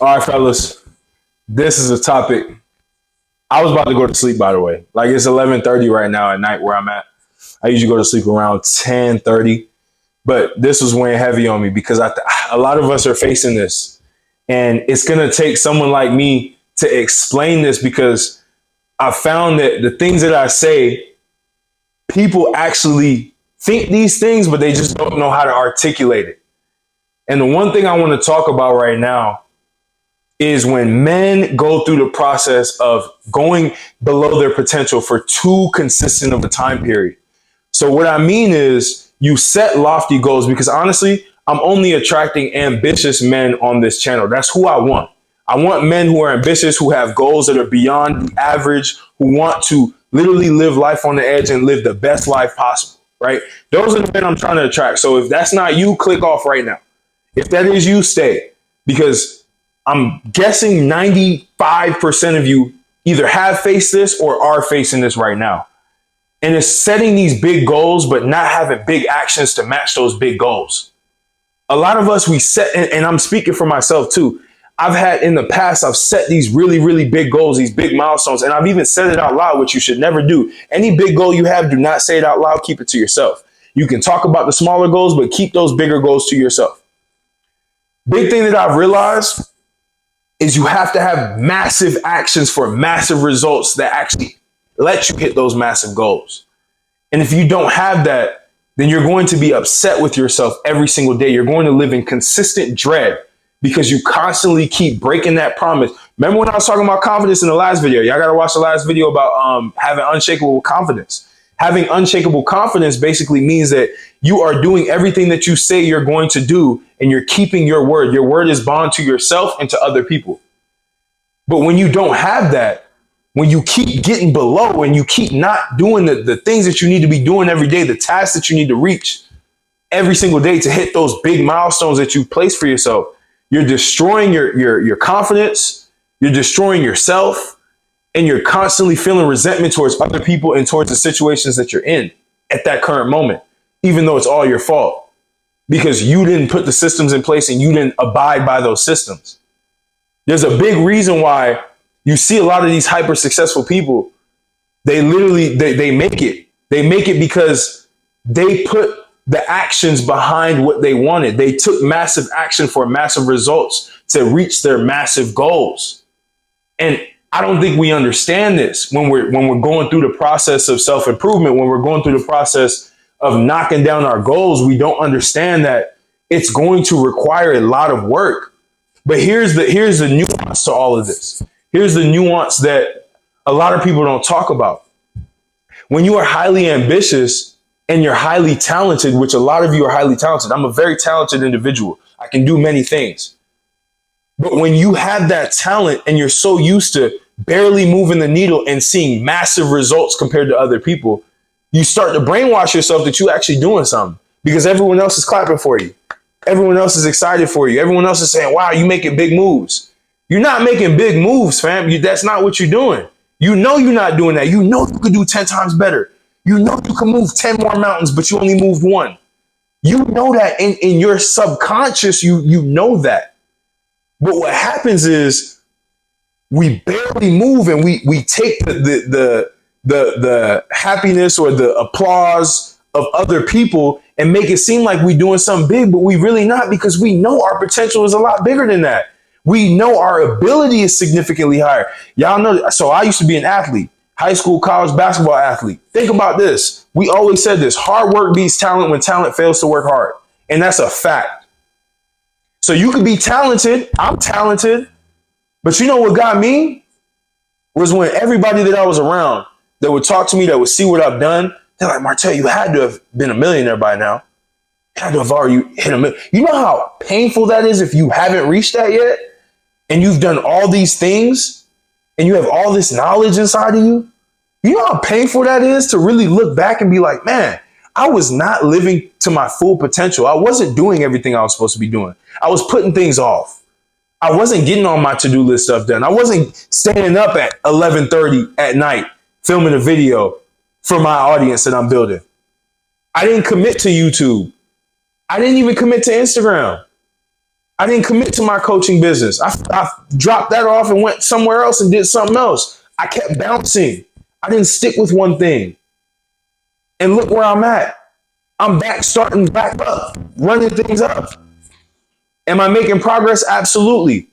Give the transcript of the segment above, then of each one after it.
All right, fellas, this is a topic. I was about to go to sleep, by the way. Like it's 11:30 right now at night where I'm at. I usually go to sleep around 10:30, but this was weighing heavy on me because a lot of us are facing this, and it's gonna take someone like me to explain this because I found that the things that I say, people actually think these things, but they just don't know how to articulate it. And the one thing I want to talk about right now is when men go through the process of going below their potential for too consistent of a time period. So what I mean is you set lofty goals because honestly, I'm only attracting ambitious men on this channel. That's who I want. I want men who are ambitious, who have goals that are beyond the average, who want to literally live life on the edge and live the best life possible, right? Those are the men I'm trying to attract. So if that's not you, click off right now. If that is you, stay. Because I'm guessing 95% of you either have faced this or are facing this right now. And it's setting these big goals, but not having big actions to match those big goals. A lot of us, we set, and I'm speaking for myself too. I've had in the past, I've set these really, really big goals, these big milestones, and I've even said it out loud, which you should never do. Any big goal you have, do not say it out loud, keep it to yourself. You can talk about the smaller goals, but keep those bigger goals to yourself. Big thing that I've realized is you have to have massive actions for massive results that actually let you hit those massive goals. And if you don't have that, then you're going to be upset with yourself every single day. You're going to live in consistent dread because you constantly keep breaking that promise. Remember when I was talking about confidence in the last video? Y'all got to watch the last video about having unshakable confidence. Having unshakable confidence basically means that you are doing everything that you say you're going to do and you're keeping your word. Your word is bond to yourself and to other people. But when you don't have that, when you keep getting below and you keep not doing the things that you need to be doing every day, the tasks that you need to reach every single day to hit those big milestones that you place for yourself, you're destroying your confidence, you're destroying yourself, and you're constantly feeling resentment towards other people and towards the situations that you're in at that current moment, even though it's all your fault because you didn't put the systems in place and you didn't abide by those systems. There's a big reason why you see a lot of these hyper successful people. They literally, they make it. They make it because they put the actions behind what they wanted. They took massive action for massive results to reach their massive goals. And I don't think we understand this when we're going through the process of self-improvement, when we're going through the process of knocking down our goals. We don't understand that it's going to require a lot of work. But here's the nuance to all of this. Here's the nuance that a lot of people don't talk about. When you are highly ambitious and you're highly talented, which a lot of you are highly talented. I'm a very talented individual. I can do many things. But when you have that talent and you're so used to barely moving the needle and seeing massive results compared to other people, you start to brainwash yourself that you're actually doing something because everyone else is clapping for you. Everyone else is excited for you. Everyone else is saying, wow, you're making big moves. You're not making big moves, fam. That's not what you're doing. You know you're not doing that. You know you could do 10 times better. You know you can move 10 more mountains, but you only moved one. You know that in your subconscious, you know that. But what happens is we barely move and we take the happiness or the applause of other people and make it seem like we're doing something big, but we really not because we know our potential is a lot bigger than that. We know our ability is significantly higher. Y'all know. So I used to be an athlete, high school, college basketball athlete. Think about this. We always said this: hard work beats talent when talent fails to work hard. And that's a fact. So you could be talented. I'm talented. But you know what got me? Was when everybody that I was around that would talk to me, that would see what I've done, they're like, Martell, you had to have been a millionaire by now. You had to have already hit a million. You know how painful that is if you haven't reached that yet? And you've done all these things and you have all this knowledge inside of you. You know how painful that is to really look back and be like, man, I was not living to my full potential. I wasn't doing everything I was supposed to be doing. I was putting things off. I wasn't getting on my to-do list stuff done. I wasn't staying up at 11:30 at night filming a video for my audience that I'm building. I didn't commit to YouTube. I didn't even commit to Instagram. I didn't commit to my coaching business. I dropped that off and went somewhere else and did something else. I kept bouncing. I didn't stick with one thing. And look where I'm at. I'm back, starting back up, running things up. Am I making progress? Absolutely.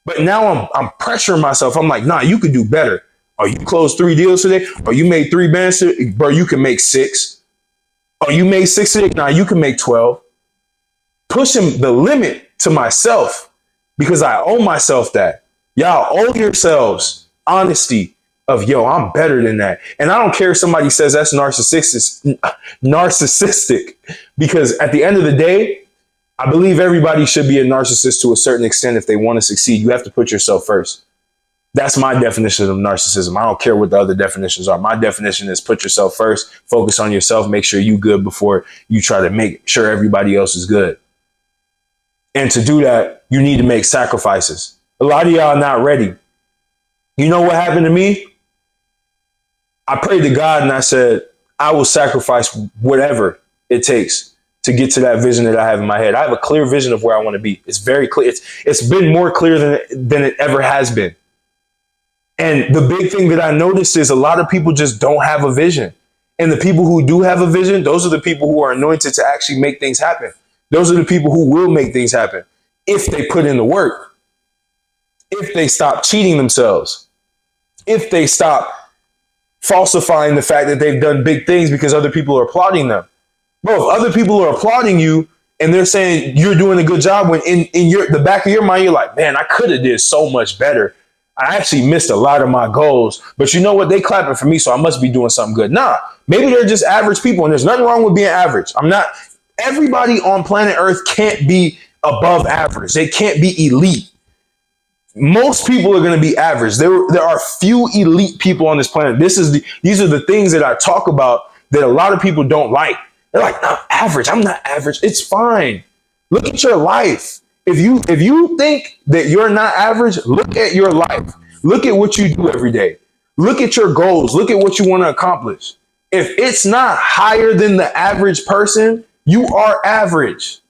But now I'm pressuring myself. I'm like, nah, you could do better. Oh, you closed 3 deals today? Or you made 3 bands today? Bro, you can make 6. Oh, you made 6 today? Nah, you can make 12. Pushing the limit to myself because I owe myself that. Y'all owe yourselves honesty of, yo, I'm better than that. And I don't care if somebody says that's narcissistic, because at the end of the day, I believe everybody should be a narcissist to a certain extent. If they want to succeed, you have to put yourself first. That's my definition of narcissism. I don't care what the other definitions are. My definition is put yourself first, focus on yourself, make sure you good before you try to make sure everybody else is good. And to do that, you need to make sacrifices. A lot of y'all are not ready. You know what happened to me? I prayed to God and I said, I will sacrifice whatever it takes to get to that vision that I have in my head. I have a clear vision of where I want to be. It's very clear. It's been more clear than it ever has been. And the big thing that I noticed is a lot of people just don't have a vision. And the people who do have a vision, those are the people who are anointed to actually make things happen. Those are the people who will make things happen if they put in the work, if they stop cheating themselves, if they stop falsifying the fact that they've done big things because other people are applauding them. Bro, if other people are applauding you and they're saying you're doing a good job, when in the back of your mind, you're like, man, I could have did so much better. I actually missed a lot of my goals, but you know what? They clapping for me, so I must be doing something good. Nah, maybe they're just average people, and there's nothing wrong with being average. Everybody on planet Earth can't be above average. They can't be elite. Most people are going to be average. There are few elite people on this planet. These are the things that I talk about that a lot of people don't like. They're like, no, average. I'm not average. It's fine. Look at your life. If you think that you're not average, look at your life. Look at what you do every day. Look at your goals. Look at what you want to accomplish. If it's not higher than the average person, you are average.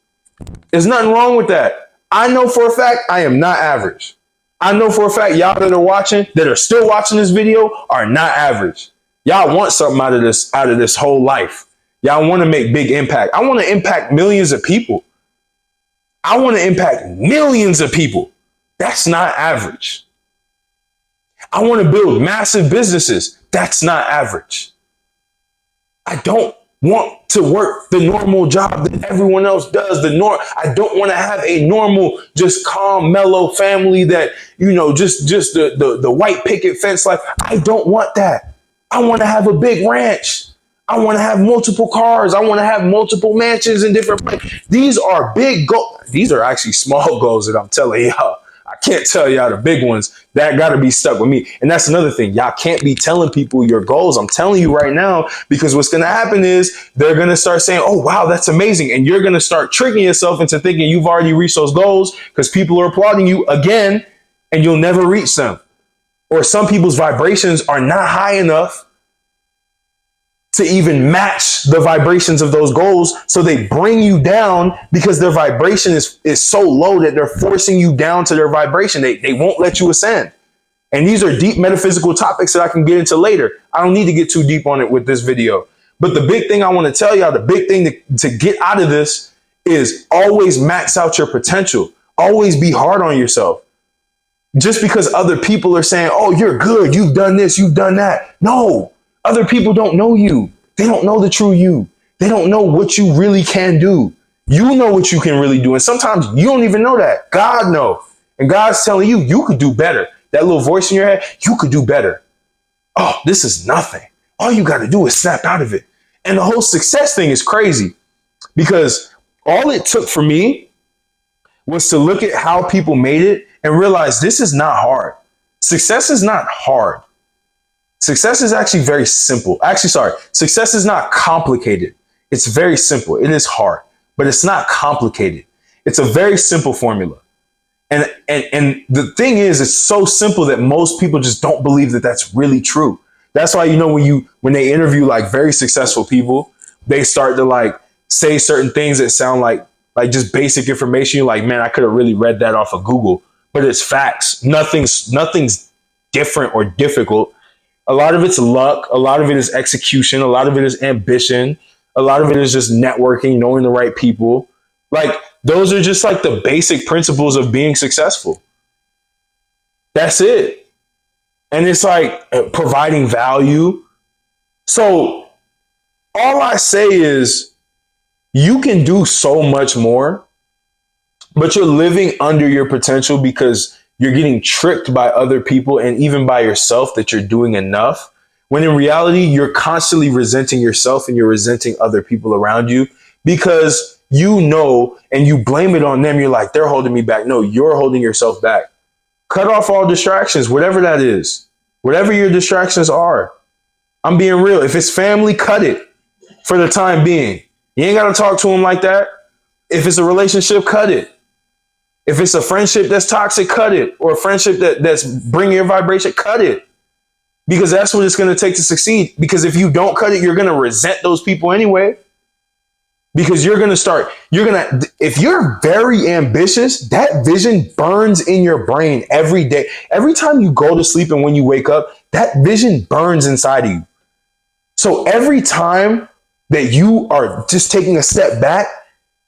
There's nothing wrong with that. I know for a fact I am not average. I know for a fact y'all that are watching, that are still watching this video, are not average. Y'all want something out of this whole life. Y'all want to make big impact. I want to impact millions of people. I want to impact millions of people. That's not average. I want to build massive businesses. That's not average. I don't want to work the normal job that everyone else does. I don't want to have a normal, just calm, mellow family that, just the white picket fence life. I don't want that. I want to have a big ranch. I want to have multiple cars. I want to have multiple mansions in different places. These are big goals. These are actually small goals that I'm telling y'all. I can't tell y'all the big ones. That got to be stuck with me. And that's another thing. Y'all can't be telling people your goals. I'm telling you right now, because what's going to happen is they're going to start saying, oh, wow, that's amazing. And you're going to start tricking yourself into thinking you've already reached those goals because people are applauding you again, and you'll never reach them. Or some people's vibrations are not high enough to even match the vibrations of those goals. So they bring you down because their vibration is so low that they're forcing you down to their vibration. They won't let you ascend. And these are deep metaphysical topics that I can get into later. I don't need to get too deep on it with this video. But the big thing I want to tell y'all, the big thing to get out of this is always max out your potential. Always be hard on yourself. Just because other people are saying, oh, you're good, you've done this, you've done that. No. Other people don't know you. They don't know the true you. They don't know what you really can do. You know what you can really do. And sometimes you don't even know that. God knows. And God's telling you, you could do better. That little voice in your head, you could do better. Oh, this is nothing. All you got to do is snap out of it. And the whole success thing is crazy because all it took for me was to look at how people made it and realize this is not hard. Success is not hard. Success is actually very simple. Success is not complicated. It's very simple. It is hard, but it's not complicated. It's a very simple formula. And the thing is, it's so simple that most people just don't believe that that's really true. That's why, when they interview like very successful people, they start to like say certain things that sound like like just basic information. You're like, man, I could have really read that off of Google, but it's facts. Nothing's different or difficult. A lot of it's luck. A lot of it is execution. A lot of it is ambition. A lot of it is just networking, knowing the right people. Like those are just like the basic principles of being successful. That's it. And it's like providing value. So all I say is you can do so much more, but you're living under your potential because you're getting tricked by other people and even by yourself that you're doing enough. When in reality, you're constantly resenting yourself and you're resenting other people around you because you know, and you blame it on them. You're like, they're holding me back. No, you're holding yourself back. Cut off all distractions, whatever that is, whatever your distractions are. I'm being real. If it's family, cut it for the time being. You ain't got to talk to them like that. If it's a relationship, cut it. If it's a friendship that's toxic, cut it. Or a friendship that's bringing your vibration, cut it. Because that's what it's going to take to succeed. Because if you don't cut it, you're going to resent those people anyway. Because if you're very ambitious, that vision burns in your brain every day. Every time you go to sleep and when you wake up, that vision burns inside of you. So every time that you are just taking a step back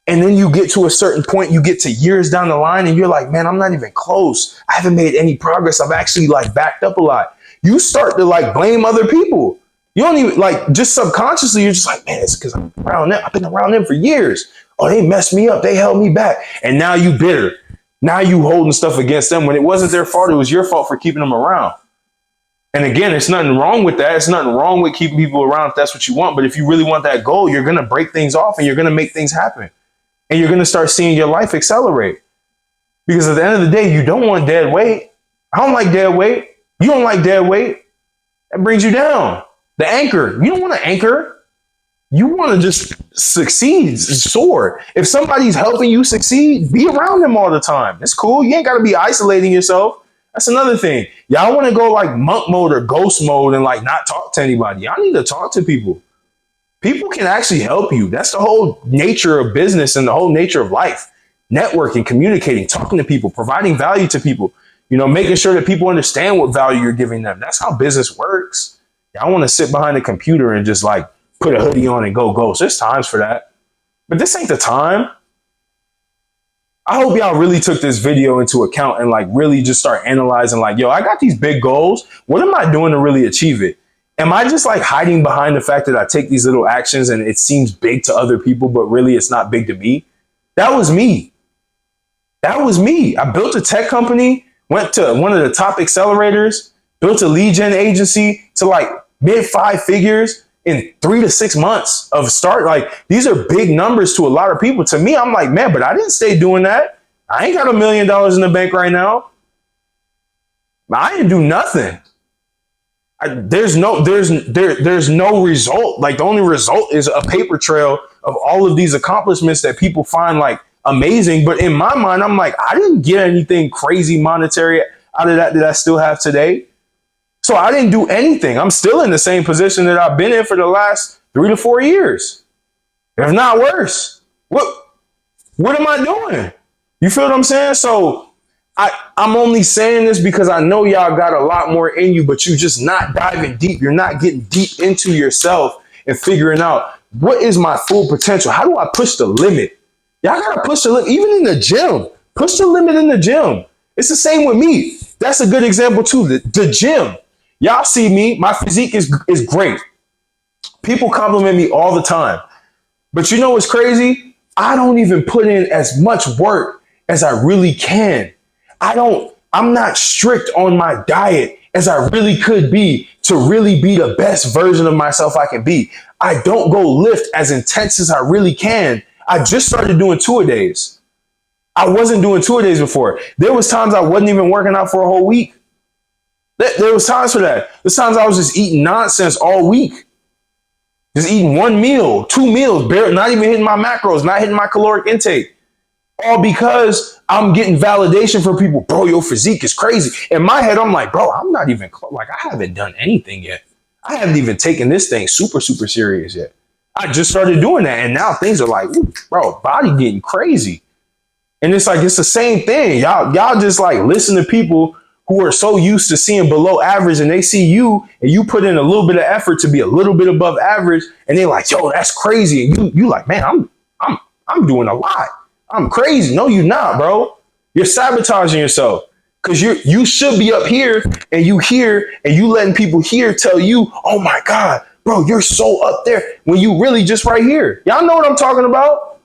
and then you get to a certain point, you get to years down the line and you're like, man, I'm not even close. I haven't made any progress. I've actually like backed up a lot. You start to like blame other people. You don't even like just subconsciously. You're just like, man, it's because I'm around them. I've been around them for years. Oh, they messed me up. They held me back. And now you bitter. Now you holding stuff against them when it wasn't their fault. It was your fault for keeping them around. And again, it's nothing wrong with that. It's nothing wrong with keeping people around if that's what you want. But if you really want that goal, you're going to break things off and you're going to make things happen. And you're going to start seeing your life accelerate. Because at the end of the day, you don't want dead weight. I don't like dead weight. You don't like dead weight. That brings you down. The anchor. You don't want to anchor. You want to just succeed, soar. If somebody's helping you succeed, be around them all the time. It's cool. You ain't got to be isolating yourself. That's another thing. Y'all want to go like monk mode or ghost mode and like not talk to anybody. Y'all need to talk to people. People can actually help you. That's the whole nature of business and the whole nature of life. Networking, communicating, talking to people, providing value to people, making sure that people understand what value you're giving them. That's how business works. Y'all want to sit behind a computer and just like put a hoodie on and go. So there's times for that. But this ain't the time. I hope y'all really took this video into account and like really just start analyzing like, yo, I got these big goals. What am I doing to really achieve it? Am I just like hiding behind the fact that I take these little actions and it seems big to other people, but really it's not big to me? That was me. I built a tech company, went to one of the top accelerators, built a lead gen agency to like mid 5 figures in 3 to 6 months of start. Like these are big numbers to a lot of people. To me, I'm like, man, but I didn't stay doing that. I ain't got $1 million in the bank right now. I didn't do nothing. There's no result. Like the only result is a paper trail of all of these accomplishments that people find like amazing. But in my mind, I'm like, I didn't get anything crazy monetary out of that I still have today. So I didn't do anything. I'm still in the same position that I've been in for the last 3 to 4 years, if not worse. What am I doing? You feel what I'm saying? So I'm only saying this because I know y'all got a lot more in you, but you're just not diving deep. You're not getting deep into yourself and figuring out what is my full potential? How do I push the limit? Y'all got to push the limit, even in the gym. Push the limit in the gym. It's the same with me. That's a good example too. The gym. Y'all see me. My physique is great. People compliment me all the time. But you know what's crazy? I don't even put in as much work as I really can. I'm not strict on my diet as I really could be to really be the best version of myself I can be. I don't go lift as intense as I really can. I just started doing 2-a-days. I wasn't doing 2-a-days before. There was times I wasn't even working out for a whole week. There was times for that. There's times I was just eating nonsense all week. Just eating 1 meal, 2 meals, barely, not even hitting my macros, not hitting my caloric intake. All because I'm getting validation from people. Bro, your physique is crazy. In my head, I'm like, bro, I'm not even like, I haven't done anything yet. I haven't even taken this thing super, super serious yet. I just started doing that. And now things are like, ooh, bro, body getting crazy. And it's like, it's the same thing. Y'all just like listen to people who are so used to seeing below average, and they see you and you put in a little bit of effort to be a little bit above average. And they're like, yo, that's crazy. And you like, man, I'm doing a lot. I'm crazy. No, you're not, bro. You're sabotaging yourself. Cause you should be up here and you hear and you letting people here tell you, oh my God, bro, you're so up there when you really just right here. Y'all know what I'm talking about?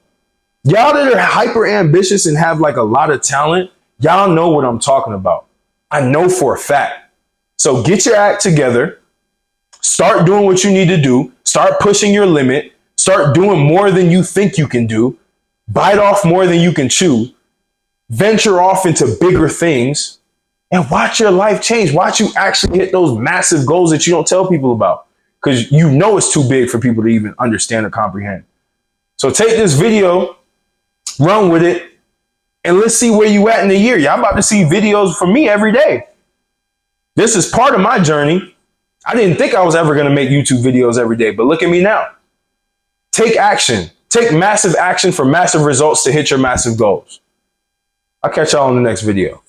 Y'all that are hyper ambitious and have like a lot of talent, y'all know what I'm talking about. I know for a fact. So get your act together, start doing what you need to do, start pushing your limit, start doing more than you think you can do, bite off more than you can chew, venture off into bigger things, and watch your life change. Watch you actually hit those massive goals that you don't tell people about because you know it's too big for people to even understand or comprehend. So take this video, run with it, and let's see where you at in the year. Y'all about to see videos from me every day. This is part of my journey. I didn't think I was ever going to make YouTube videos every day, but look at me now. Take action. Take massive action for massive results to hit your massive goals. I'll catch y'all in the next video.